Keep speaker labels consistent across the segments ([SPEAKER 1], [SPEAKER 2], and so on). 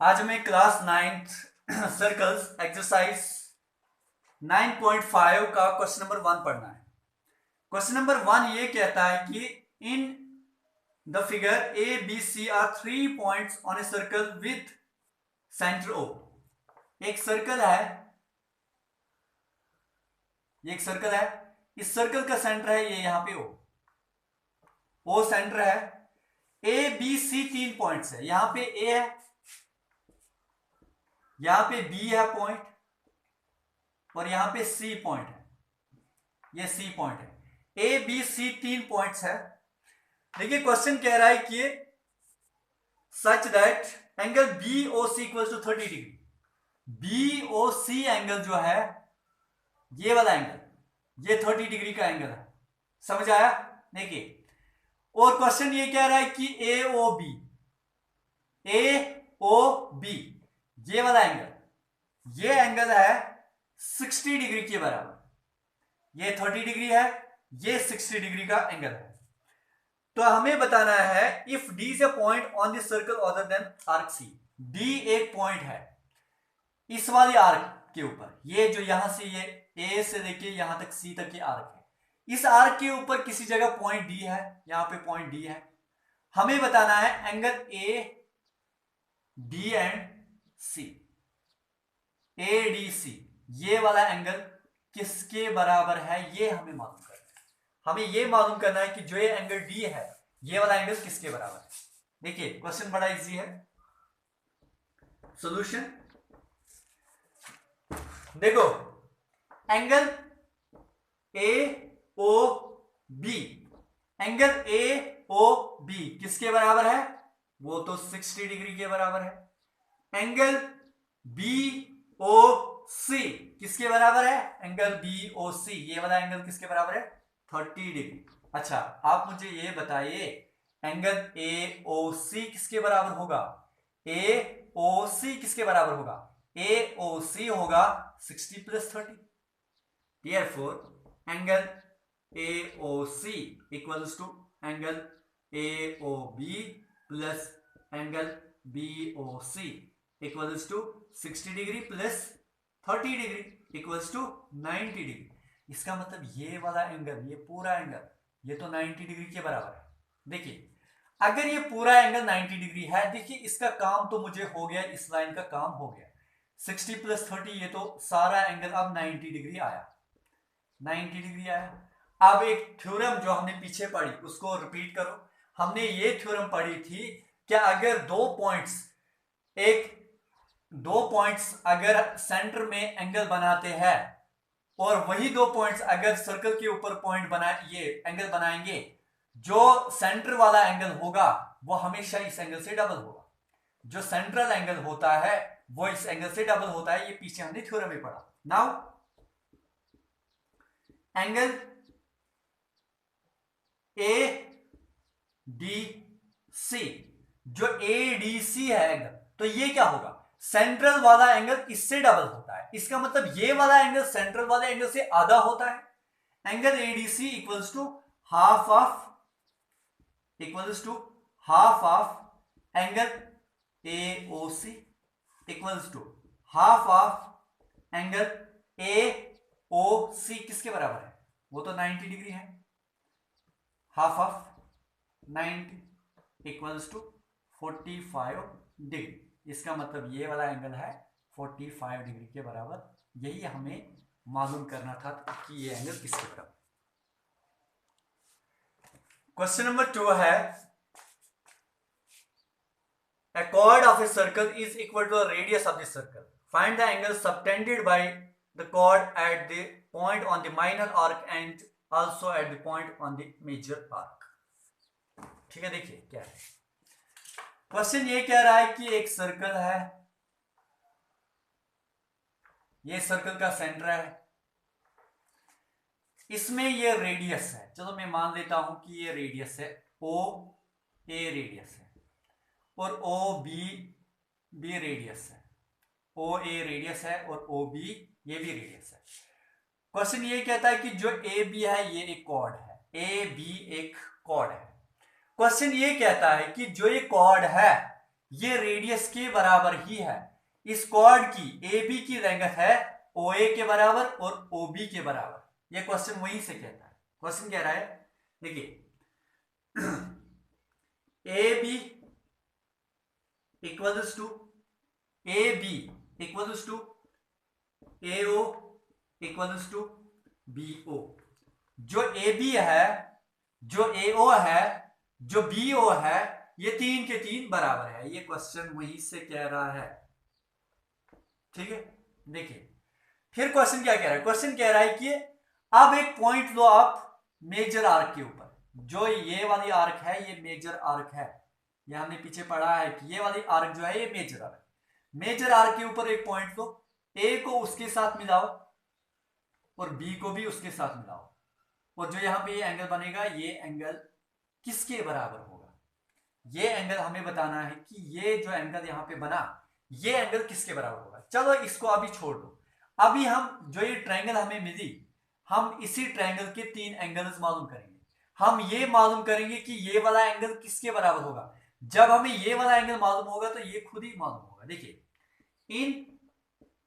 [SPEAKER 1] आज मैं class 9th circles exercise 9.5 का क्वेश्चन नंबर 1 पढ़ना है। क्वेश्चन नंबर 1 ये कहता है कि in the figure A B C are 3 points on a circle with centre O. एक सर्कल है, ये एक सर्कल है, इस सर्कल का सेंटर है ये यहां पे ओ सेंटर है। ए बी सी 3 पॉइंट्स है, यहां पे ए है, यहां पे बी है पॉइंट और यहां पे सी पॉइंट है, ये सी पॉइंट है। ए बी सी 3 पॉइंट्स है। देखिए क्वेश्चन कह रहा है कि such that angle B O C equal to 30 degree. B O C angle जो है, ये वाला एंगल, ये 30 डिग्री का एंगल है। समझ आया? देखिए, और क्वेश्चन ये कह रहा है कि ए ओ बी ये वाला एंगल, ये एंगल है 60 डिग्री के बराबर। ये 30 डिग्री है, ये 60 डिग्री का एंगल है। तो हमें बताना है if D is a point on the circle other than arc C. D एक पॉइंट है इस वाली आर्क के ऊपर, ये जो यहां से ये ए से लेके यहां तक सी तक की आर्क है। इस आर्क के ऊपर किसी जगह पॉइंट डी है, यहां पे पॉइंट डी है। हमें बताना है angle A D and C, A D C, ये वाला एंगल किसके बराबर है, ये हमें मालूम करना है। हमें ये मालूम करना है कि जो ये एंगल डी है, ये वाला एंगल किसके बराबर है। देखिए क्वेश्चन बड़ा इजी है। सॉल्यूशन देखो, angle A O B, angle A O B किसके बराबर है, वो तो 60 डिग्री के बराबर है। एंगल बी ओ सी किसके बराबर है, एंगल बी ओ सी, ये वाला एंगल किसके बराबर है, 30 डिग्री। अच्छा आप मुझे ये बताइए एंगल ए ओ सी किसके बराबर होगा, ए ओ सी किसके बराबर होगा, ए ओ सी होगा 60 plus 30। Therefore angle A O C equals to angle A O B plus angle B O C equals to 60 degree plus 30 degree equals to 90 degree. इसका मतलब ये वाला एंगल, ये पूरा एंगल, ये तो 90 डिग्री के बराबर है। देखिए अगर ये पूरा एंगल 90 डिग्री है, देखिए इसका काम तो मुझे हो गया, इस लाइन का काम हो गया 60 प्लस 30, ये तो सारा एंगल अब 90 डिग्री आया, 90 डिग्री आया। अब एक थ्योरम जो हमने पीछे पढ़ी उसको रिपीट करो। हमने ये थ्योरम पढ़ी थी कि अगर दो पॉइंट्स अगर सेंटर में एंगल बनाते हैं और वही दो पॉइंट्स अगर सर्कल के ऊपर पॉइंट ये एंगल बनाएंगे, जो सेंटर वाला एंगल होगा वो हमेशा इस एंगल से डबल होगा। जो सेंट्रल एंगल होता है वो इस एंगल से डबल होता है। ये पीछे हमने थ्योरम में पढ़ा। Now angle A D C, जो ए डी सी है एंगल, तो ये क्या होगा, सेंट्रल वाला एंगल इससे डबल होता है। इसका मतलब ये वाला एंगल सेंट्रल वाले एंगल से आधा होता है। Angle A D C equals to half of angle A O C equals to half of angle A O C किसके बराबर है, वो तो 90 डिग्री है। Half of 90 equals to 45 degree. इसका मतलब ये वाला एंगल है 45 डिग्री के बराबर। यही हमें मालूम करना था कि ये एंगल किसके बराबर। क्वेश्चन नंबर 2 है a chord of a circle is equal to the radius of the circle. Find the angle subtended by the chord at the point on the minor arc and also at the point on the major arc. ठीक है, देखिए क्या है question. ये कह रहा है कि एक सर्कल है, ये सर्कल का सेंटर है, इसमें ये रेडियस है। चलो मैं मान लेता हूं कि ये रेडियस है, ओ ए रेडियस है और ओ बी रेडियस है। ओ ए रेडियस है और ओ बी ये भी रेडियस है। क्वेश्चन ये कहता है कि जो ए बी है ये एक कॉर्ड है, ए बी एक कॉर्ड है। क्वेश्चन ये कहता है कि जो ये कॉर्ड है ये रेडियस के बराबर ही है। इस कॉर्ड की AB की लेंथ है OA के बराबर और OB के बराबर। ये क्वेश्चन वहीं से कहता है। क्वेश्चन कह रहा है, देखिए AB equals to AB equals to AO equals to BO। जो AB है, जो AO है, जो BO है, ये तीन के तीन बराबर है। ये क्वेश्चन वहीं से कह रहा है। ठीक है, देखिए फिर क्वेश्चन क्या कह रहा है। क्वेश्चन कह रहा है कि अब एक पॉइंट लो आप मेजर आर्क के ऊपर। जो ये वाली आर्क है ये मेजर आर्क है। ये हमने पीछे पढ़ा है कि ये वाली आर्क जो है ये मेजर आर्क। मेजर आर्क के ऊपर एक पॉइंट लो, ए को उसके साथ मिलाओ और बी को भी उसके साथ मिलाओ, और जो यहां पे ये एंगल बनेगा ये एंगल किसके बराबर होगा। ये एंगल हमें बताना है कि ये जो एंगल यहां पे बना ये एंगल किसके बराबर होगा। चलो इसको अभी छोड़ दो। अभी हम जो ये ट्रायंगल हमें मिली, हम इसी ट्रायंगल के तीन एंगल्स मालूम करेंगे। हम ये मालूम करेंगे कि ये वाला एंगल किसके बराबर होगा। जब हमें ये वाला एंगल मालूम होगा तो ये खुद ही मालूम होगा। देखिए in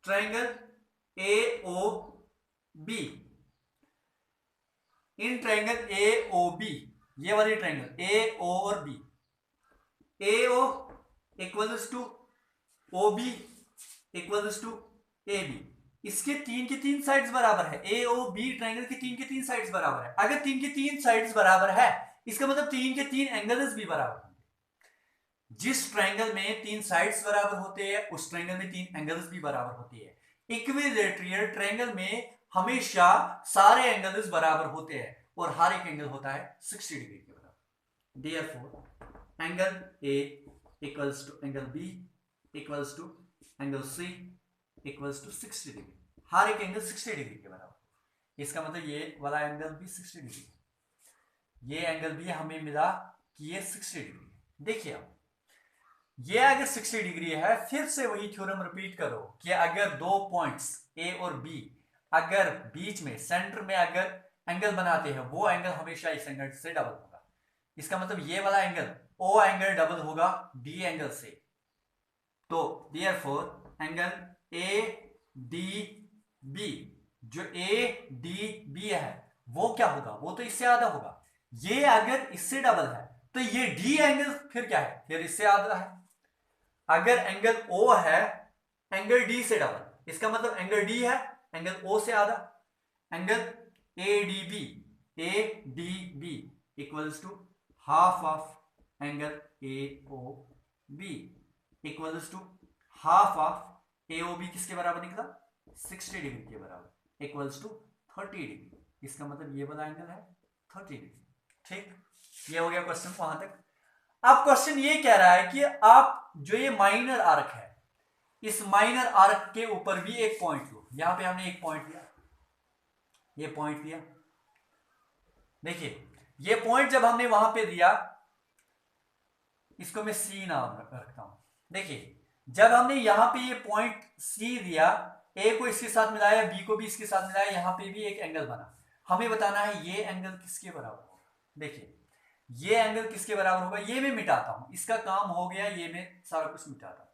[SPEAKER 1] triangle AOB, in triangle AOB, ये वाली ट्रायंगल AO और B, AO equals to OB equals to AB। इसके तीन की तीन साइड्स बराबर है। AOB ट्रायंगल की तीन की तीन साइड्स बराबर है। अगर तीन की तीन साइड्स बराबर है इसका मतलब तीन के तीन एंगल्स भी बराबर होंगे। जिस ट्रायंगल में तीन साइड्स बराबर होते हैं उस ट्रायंगल में तीन एंगल्स भी बराबर होती है। इक्विलैटरल ट्रायंगल में हमेशा सारे एंगल्स बराबर होते हैं और हर एक एंगल होता है 60 डिग्री के बराबर। Therefore angle A equals to angle B equals to angle C equals to 60 degree. हर एक एंगल 60 डिग्री के बराबर। इसका मतलब ये वाला एंगल भी 60 डिग्री, ये एंगल भी हमें मिला कि ये 60 डिग्री। देखिए आप ये अगर 60 डिग्री है, फिर से वही थ्योरम रिपीट करो कि अगर दो पॉइंट्स A और B अगर बीच में सेंटर में अगर एंगल बनाते हैं वो एंगल हमेशा इस एंगल से डबल होगा। इसका मतलब ये वाला एंगल O एंगल डबल होगा D एंगल से। तो देयरफॉर एंगल ADB, जो ADB है वो क्या होगा, वो तो इससे आधा होगा। ये अगर इससे डबल है तो ये D एंगल फिर क्या है, फिर इससे आधा है। अगर एंगल O है एंगल D से डबल, इसका मतलब एंगल D है एंगल O से आधा। Angle ADB equals to half of angle AOB equals to half of AOB किसके बराबर निकला, 60 डिग्री के बराबर इक्वल्स टू 30 डिग्री। इसका मतलब ये वाला एंगल है 30 डिग्री। ठीक, ये हो गया क्वेश्चन वहां तक। अब क्वेश्चन ये कह रहा है कि आप जो ये माइनर आर्क है इस माइनर आर्क के ऊपर भी एक पॉइंट लो। यहां पे हमने एक पॉइंट लिया, ये पॉइंट लिया। देखिए ये पॉइंट जब हमने वहां पे दिया, इसको मैं C नाम रखता हूं। देखिए जब हमने यहां पे ये पॉइंट C दिया, A को इसके साथ मिलाया, B को भी इसके साथ मिलाया, यहां पे भी एक एंगल बना। हमें बताना है ये एंगल किसके बराबर होगा। देखिए ये एंगल किसके बराबर होगा, ये मैं मिटाता हूं, इसका काम हो गया, ये मैं सारा कुछ मिटाता हूं।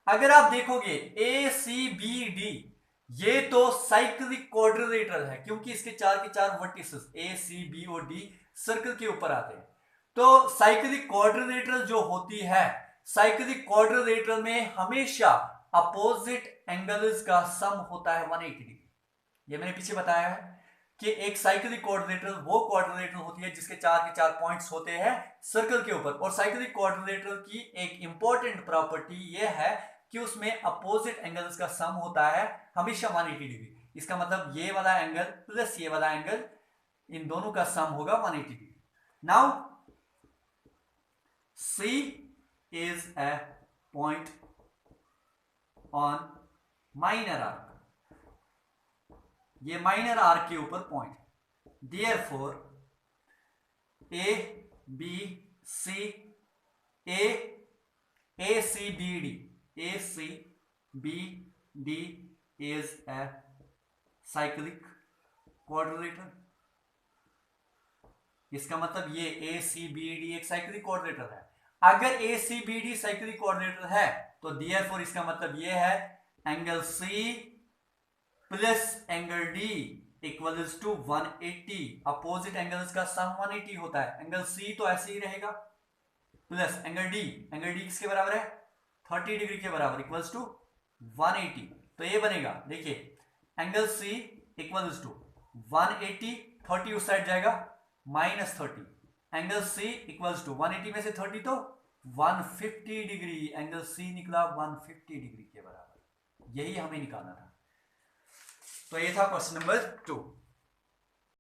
[SPEAKER 1] अगर आप देखोगे ACBD ये तो साइक्लिक क्वाड्रिलेटरल है क्योंकि इसके चार के चार वर्टिसेस ACB और D सर्कल के ऊपर आते हैं। तो साइक्लिक क्वाड्रिलेटरल जो होती है, साइक्लिक क्वाड्रिलेटरल में हमेशा अपोजिट एंगल्स का सम होता है 180 डिग्री। ये मैंने पीछे बताया है कि एक साइक्लिक क्वाड्रिलेटरल वो क्वाड्रिलेटरल होती है जिसके चार के चार पॉइंट्स होते हैं सर्कल के ऊपर। और साइक्लिक क्वाड्रिलेटरल की एक इंपॉर्टेंट प्रॉपर्टी ये है कि उसमें अपोजिट एंगल्स का सम होता है हमेशा 180 डिग्री। इसका मतलब ये वाला एंगल प्लस ये वाला एंगल, इन दोनों का सम होगा 180 degree. Now C is a point on minor arc, ये माइनर आर्क के ऊपर पॉइंट है। Therefore ACBD is a cyclic quadrilateral। इसका मतलब ये ACBD एक साइक्लिक क्वाड्रिलेटरल है। अगर A C B D cyclic coordinator है तो देयरफॉर इसका मतलब ये है angle C plus angle D equals to 180। Opposite angles का सम 180 होता है। एंगल सी तो ऐसे ही रहेगा प्लस एंगल डी किसके बराबर है 30 डिग्री के बराबर इक्वल्स टू 180। तो ये बनेगा देखिए एंगल सी इक्वल्स टू 180, 30 उस साइड जाएगा -30, एंगल सी इक्वल्स टू 180 में से 30 तो 150 डिग्री। एंगल सी निकला 150 डिग्री के बराबर। यही हमें निकालना था। तो ये था क्वेश्चन नंबर 2।